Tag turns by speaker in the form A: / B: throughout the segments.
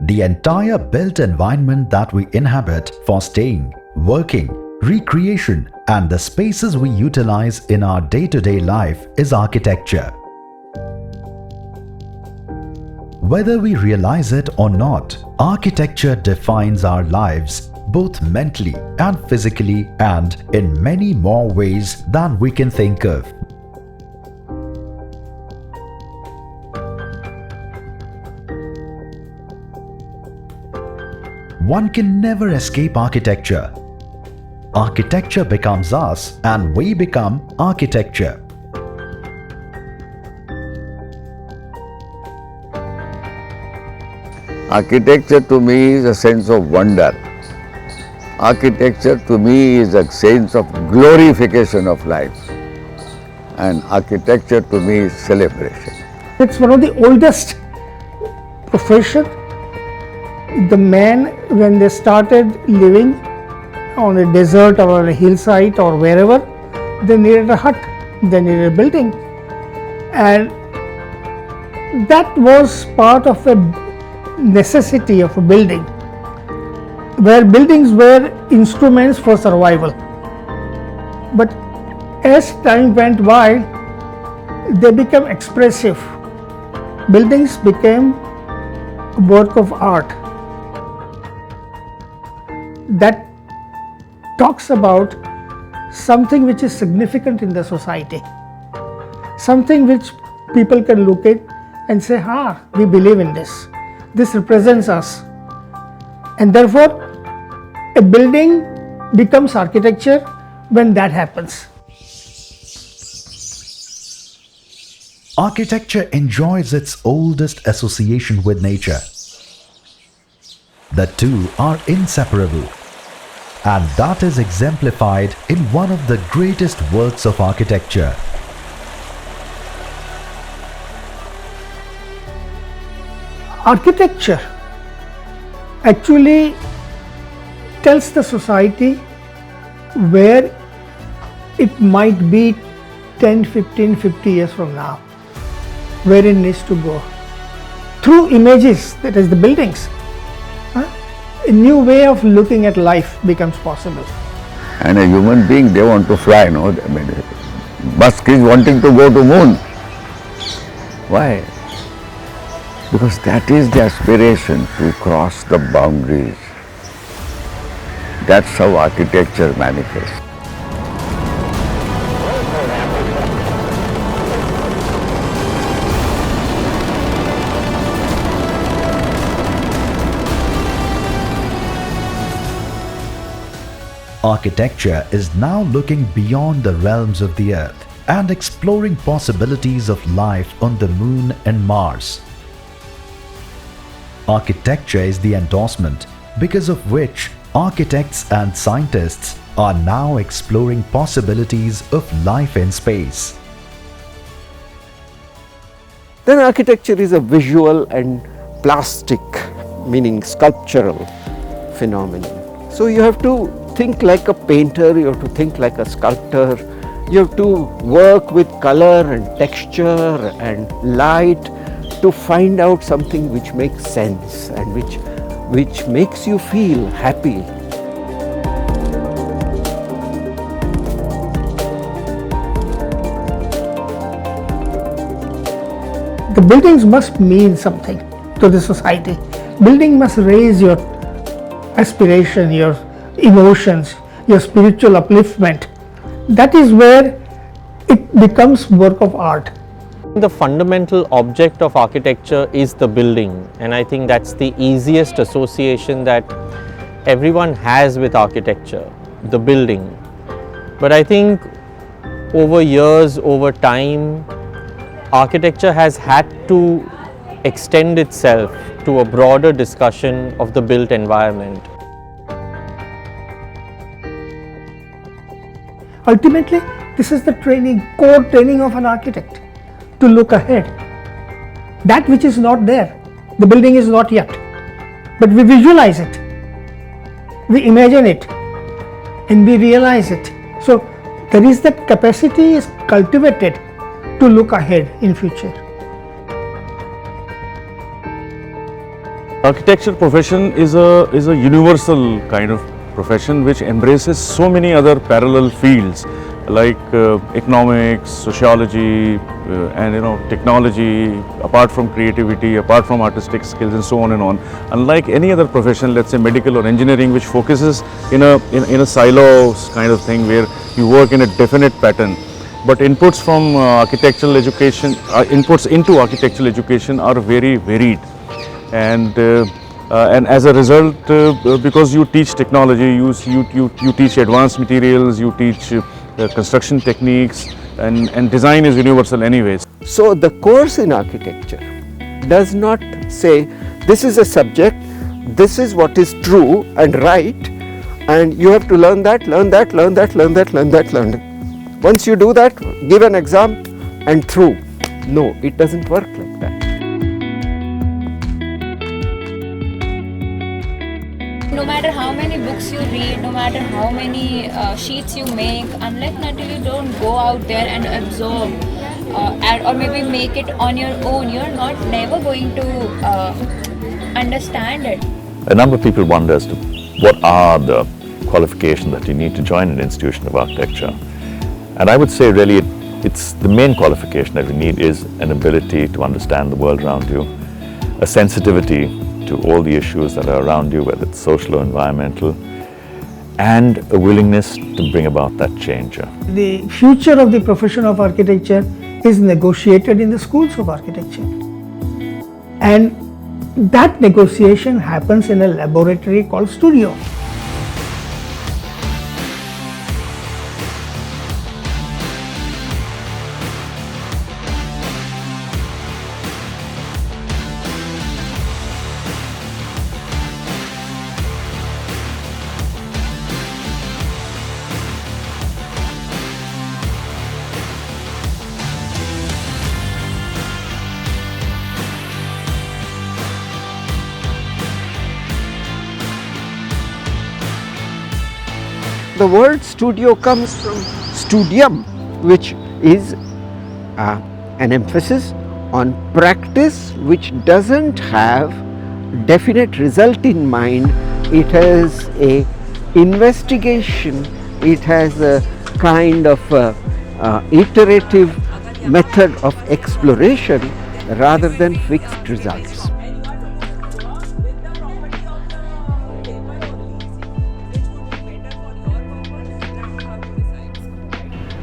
A: The entire built environment that we inhabit for staying, working, recreation, and the spaces we utilize in our day-to-day life is architecture. Whether we realize it or not, architecture defines our lives both mentally and physically, and in many more ways than we can think of. One can never escape architecture. Architecture becomes us and we become architecture.
B: Architecture to me is a sense of wonder. Architecture to me is a sense of glorification of life. And architecture to me is celebration.
C: It's one of the oldest profession. The men, when they started living on a desert or on a hillside or wherever, they needed a hut, they needed a building. And that was part of a necessity of a building, where buildings were instruments for survival. But as time went by, they became expressive. Buildings became a work of art that talks about something which is significant in the society, something which people can look at and say, we believe in this. This represents us. And therefore, a building becomes architecture when that happens.
A: Architecture enjoys its oldest association with nature. The two are inseparable, and that is exemplified in one of the greatest works of architecture.
C: Architecture actually tells the society where it might be 10, 15, 50 years from now, where it needs to go. Through images, that is the buildings, a new way of looking at life becomes possible.
B: And a human being, they want to fly, no? I mean, Musk is wanting to go to moon. Why? Because that is the aspiration, to cross the boundaries. That's how architecture manifests.
A: Architecture is now looking beyond the realms of the earth and exploring possibilities of life on the moon and Mars. Architecture is the endorsement because of which architects and scientists are now exploring possibilities of life in space.
D: Then architecture is a visual and plastic, meaning sculptural phenomenon. So you have to think like a painter, you have to think like a sculptor, you have to work with color and texture and light to find out something which makes sense and which makes you feel happy.
C: The buildings must mean something to the society. Building must raise your aspiration, your emotions, your spiritual upliftment. That is where it becomes work of art.
E: The fundamental object of architecture is the building, and I think that's the easiest association that everyone has with architecture, the building. But I think over years, over time, architecture has had to extend itself to a broader discussion of the built environment.
C: Ultimately, this is the core training of an architect, to look ahead. That which is not there, the building is not yet, but we visualize it, we imagine it, and we realize it. So there is that capacity is cultivated to look ahead in future.
F: Architecture profession is a universal kind of profession which embraces so many other parallel fields like economics, sociology, and technology, apart from creativity, apart from artistic skills, and so on and on. Unlike any other profession, let's say medical or engineering, which focuses in a silos kind of thing where you work in a definite pattern. But inputs from architectural education, inputs into architectural education are very varied, and as a result, because you teach technology, you teach advanced materials, you teach construction techniques, and design is universal anyways.
D: So the course in architecture does not say this is a subject, this is what is true and right, and you have to learn that, learn that, learn that, learn that, learn that, learn that. Once you do that, give an exam and through. No, it doesn't work like that.
G: No matter how many books you read, no matter how many sheets you make, unless until you don't go out there and absorb or maybe make it on your own, you're never going to understand it.
H: A number of people wonder as to what are the qualifications that you need to join an institution of architecture. And I would say really it's the main qualification that we need is an ability to understand the world around you, a sensitivity to all the issues that are around you, whether it's social or environmental, and a willingness to bring about that change.
C: The future of the profession of architecture is negotiated in the schools of architecture. And that negotiation happens in a laboratory called studio.
D: The word studio comes from studium, which is an emphasis on practice which doesn't have definite result in mind. It has a investigation, it has a kind of iterative method of exploration rather than fixed results.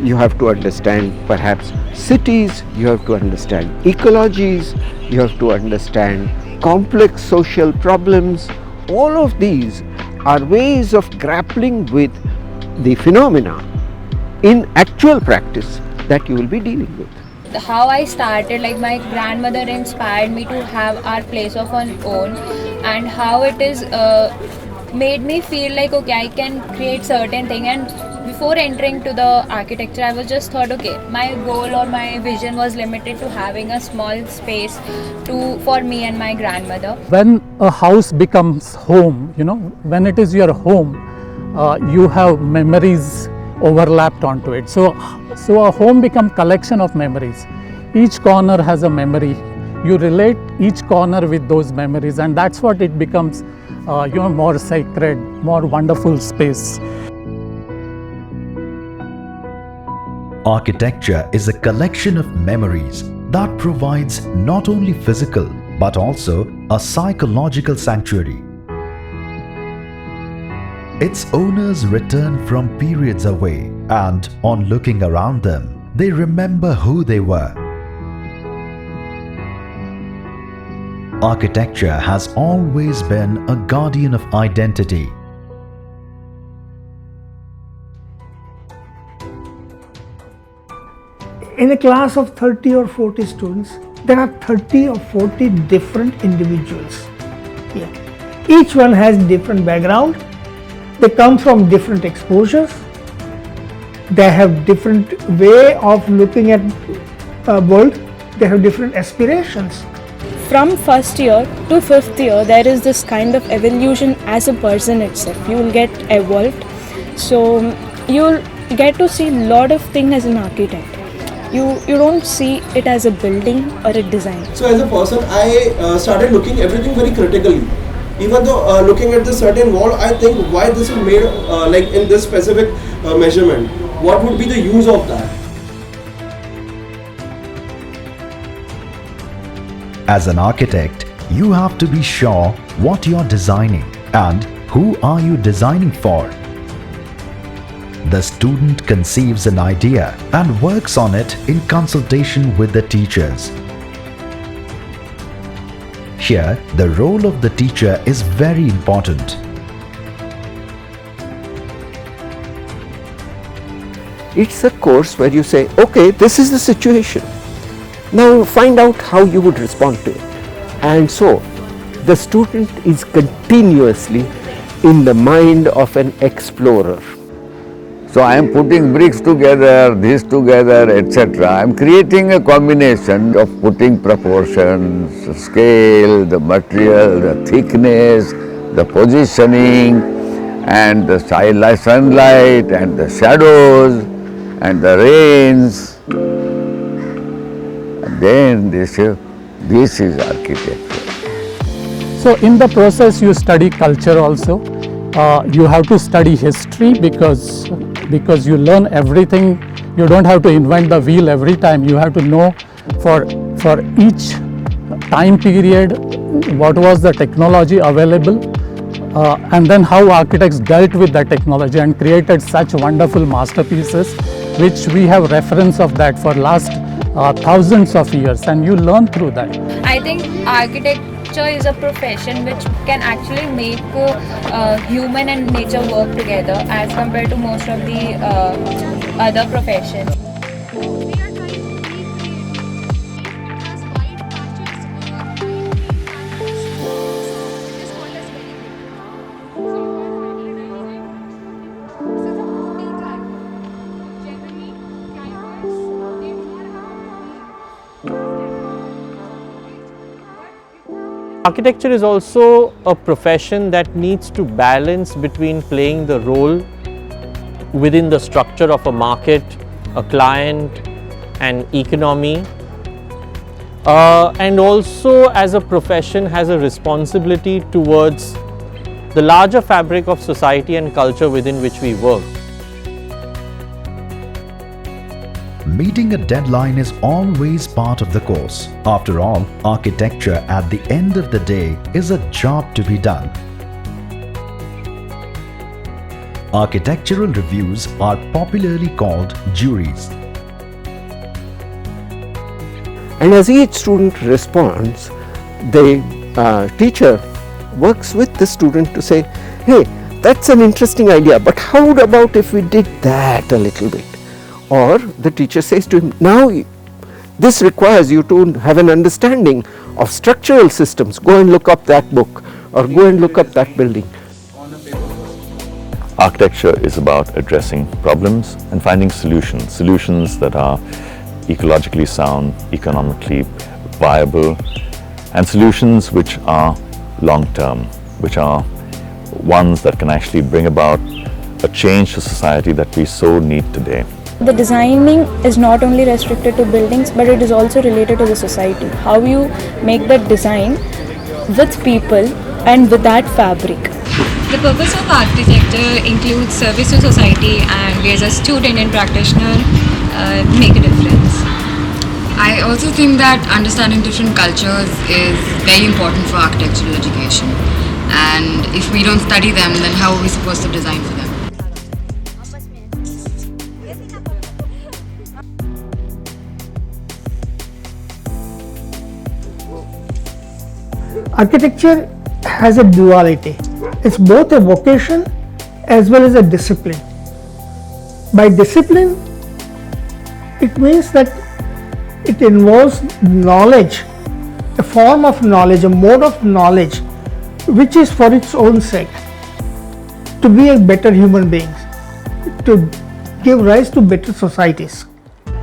D: You have to understand perhaps cities, you have to understand ecologies, you have to understand complex social problems. All of these are ways of grappling with the phenomena in actual practice that you will be dealing with.
G: How I started, like my grandmother inspired me to have our place of our own, and how it is made me feel like okay, I can create certain thing. And before entering to the architecture, I was just thought okay, my goal or my vision was limited to having a small space for me and my grandmother.
I: When a house becomes home, when it is your home, you have memories overlapped onto it. So a home becomes collection of memories. Each corner has a memory. You relate each corner with those memories, and that's what it becomes more sacred, more wonderful space.
A: Architecture is a collection of memories that provides not only physical but also a psychological sanctuary. Its owners return from periods away, and on looking around them, they remember who they were. Architecture has always been a guardian of identity.
C: In a class of 30 or 40 students, there are 30 or 40 different individuals here. Each one has different background. They come from different exposures. They have different way of looking at world. They have different aspirations.
J: From first year to fifth year, there is this kind of evolution as a person itself. You will get evolved. So you'll get to see a lot of things as an architect. You don't see it as a building or a design.
K: So as a person, I started looking everything very critically. Even though looking at this certain wall, I think why this is made like in this specific measurement. What would be the use of that?
A: As an architect, you have to be sure what you're designing and who are you designing for. The student conceives an idea and works on it in consultation with the teachers. Here, the role of the teacher is very important.
D: It's a course where you say, okay, this is the situation. Now find out how you would respond to it. And so the student is continuously in the mind of an explorer.
B: So I am putting bricks together, this together, etc. I am creating a combination of putting proportions, scale, the material, the thickness, the positioning, and the sunlight, and the shadows, and the rains. And then they say, this is architecture.
I: So in the process you study culture also. You have to study history because you learn everything. You don't have to invent the wheel every time. You have to know for each time period what was the technology available and then how architects dealt with that technology and created such wonderful masterpieces, which we have reference of that for last thousands of years, and you learn through that.
G: I think architecture is a profession which can actually make human and nature work together as compared to most of the other professions.
E: Architecture is also a profession that needs to balance between playing the role within the structure of a market, a client, an economy, and also as a profession has a responsibility towards the larger fabric of society and culture within which we work.
A: Meeting a deadline is always part of the course. After all, architecture at the end of the day is a job to be done. Architectural reviews are popularly called juries.
D: And as each student responds, the teacher works with the student to say, hey, that's an interesting idea, but how about if we did that a little bit? Or the teacher says to him, now this requires you to have an understanding of structural systems. Go and look up that book or go and look up that building.
H: Architecture is about addressing problems and finding solutions that are ecologically sound, economically viable, and solutions which are long-term, which are ones that can actually bring about a change to society that we so need today.
J: The designing is not only restricted to buildings, but it is also related to the society. How you make that design with people and with that fabric.
L: The purpose of architecture includes service to society, and we as a student and practitioner make a difference.
M: I also think that understanding different cultures is very important for architectural education. And if we don't study them, then how are we supposed to design for them?
C: Architecture has a duality. It's both a vocation as well as a discipline. By discipline, it means that it involves knowledge, a form of knowledge, a mode of knowledge, which is for its own sake, to be a better human beings, to give rise to better societies.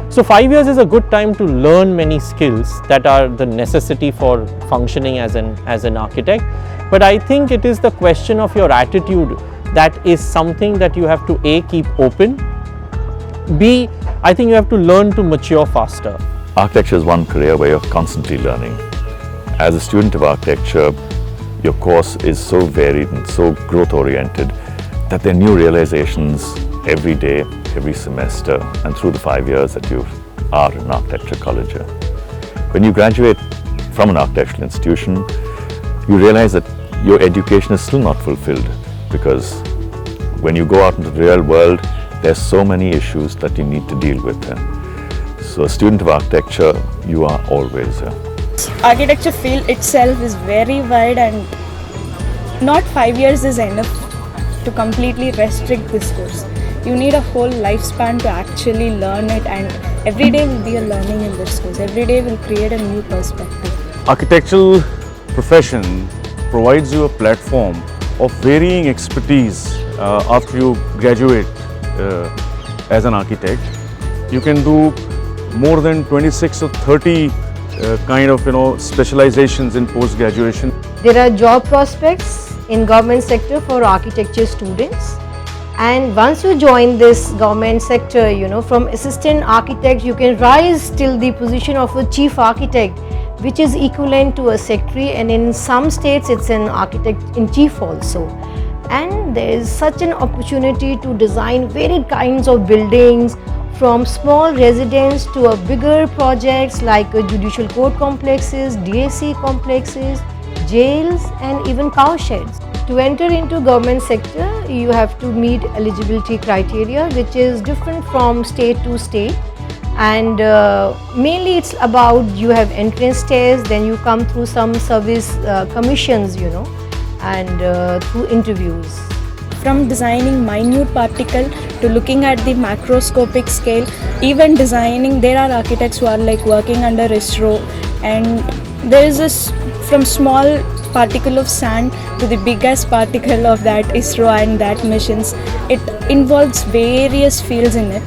E: So 5 years is a good time to learn many skills that are the necessity for functioning as an architect. But I think it is the question of your attitude that is something that you have to keep open, B, I think you have to learn to mature faster.
H: Architecture is one career where you're constantly learning. As a student of architecture, your course is so varied and so growth oriented that there are new realizations every day, every semester, and through the 5 years that you are an architecture college. When you graduate from an architectural institution, you realize that your education is still not fulfilled, because when you go out into the real world, there's so many issues that you need to deal with. So a student of architecture, you are always.
J: Architecture field itself is very wide, and not 5 years is enough to completely restrict this course. You need a whole lifespan to actually learn it, and every day will be a learning in this course. Every day will create a new perspective.
F: Architectural profession provides you a platform of varying expertise after you graduate as an architect. You can do more than 26 or 30 kind of specializations in post-graduation.
N: There are job prospects in government sector for architecture students, and once you join this government sector, from assistant architect you can rise till the position of a chief architect, which is equivalent to a secretary, and in some states it's an architect in chief also. And there is such an opportunity to design varied kinds of buildings, from small residence to a bigger projects like judicial court complexes, DAC complexes, jails, and even cow sheds. To enter into government sector, you have to meet eligibility criteria, which is different from state to state, and mainly it's about you have entrance tests, then you come through some service commissions, and through interviews.
J: From designing minute particle to looking at the macroscopic scale, even designing, there are architects who are like working under ISRO, and there is this from small particle of sand to the biggest particle of that ISRO and that missions. It involves various fields in it.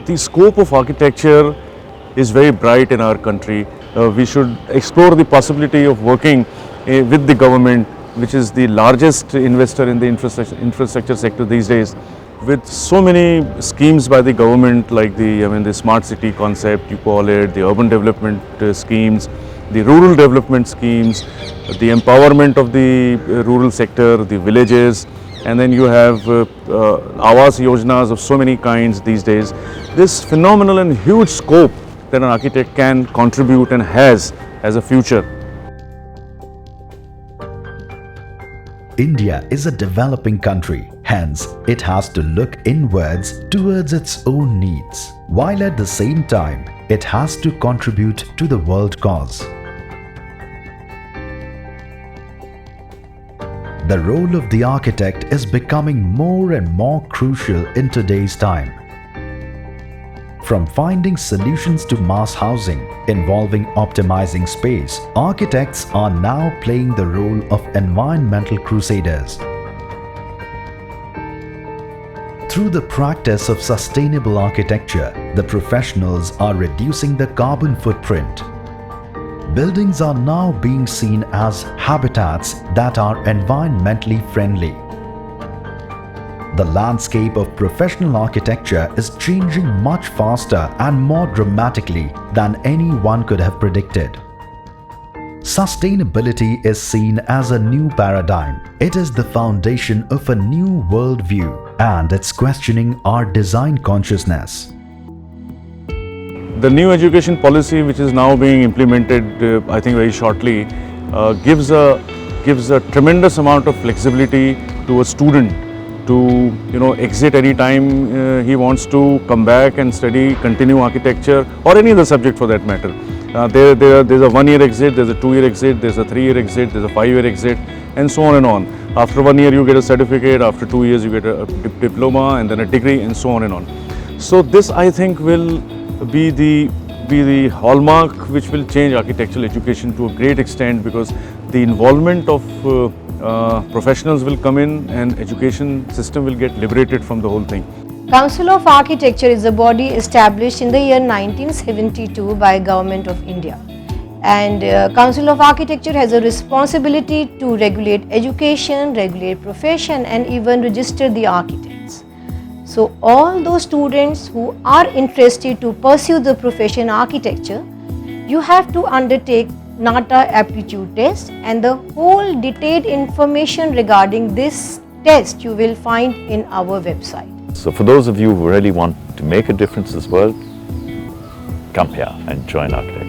F: The scope of architecture is very bright in our country. We should explore the possibility of working with the government, which is the largest investor in the infrastructure sector these days, with so many schemes by the government, like the smart city concept, you call it, the urban development schemes, the rural development schemes, the empowerment of the rural sector, the villages, and then you have Awas Yojanas of so many kinds these days. This phenomenal and huge scope that an architect can contribute and has as a future.
A: India is a developing country, hence it has to look inwards towards its own needs, while at the same time it has to contribute to the world cause. The role of the architect is becoming more and more crucial in today's time. From finding solutions to mass housing involving optimizing space, architects are now playing the role of environmental crusaders. Through the practice of sustainable architecture, the professionals are reducing the carbon footprint. Buildings are now being seen as habitats that are environmentally friendly. The landscape of professional architecture is changing much faster and more dramatically than anyone could have predicted. Sustainability is seen as a new paradigm. It is the foundation of a new worldview, and it's questioning our design consciousness.
F: The new education policy, which is now being implemented, I think very shortly, gives a tremendous amount of flexibility to a student to exit any time he wants to, come back and study, continue architecture or any other subject for that matter. There's a 1-year exit, there's a 2-year exit, there's a 3-year exit, there's a 5-year exit, and so on and on. After 1 year you get a certificate, after 2 years you get a diploma and then a degree and so on and on. So this I think will be the hallmark which will change architectural education to a great extent, because the involvement of professionals will come in and education system will get liberated from the whole thing.
N: Council of Architecture is a body established in the year 1972 by Government of India. And Council of Architecture has a responsibility to regulate education, regulate profession and even register the architects. So all those students who are interested to pursue the profession architecture, you have to undertake NATA aptitude test, and the whole detailed information regarding this test you will find in our website.
H: So for those of you who really want to make a difference in this world, come here and join architecture.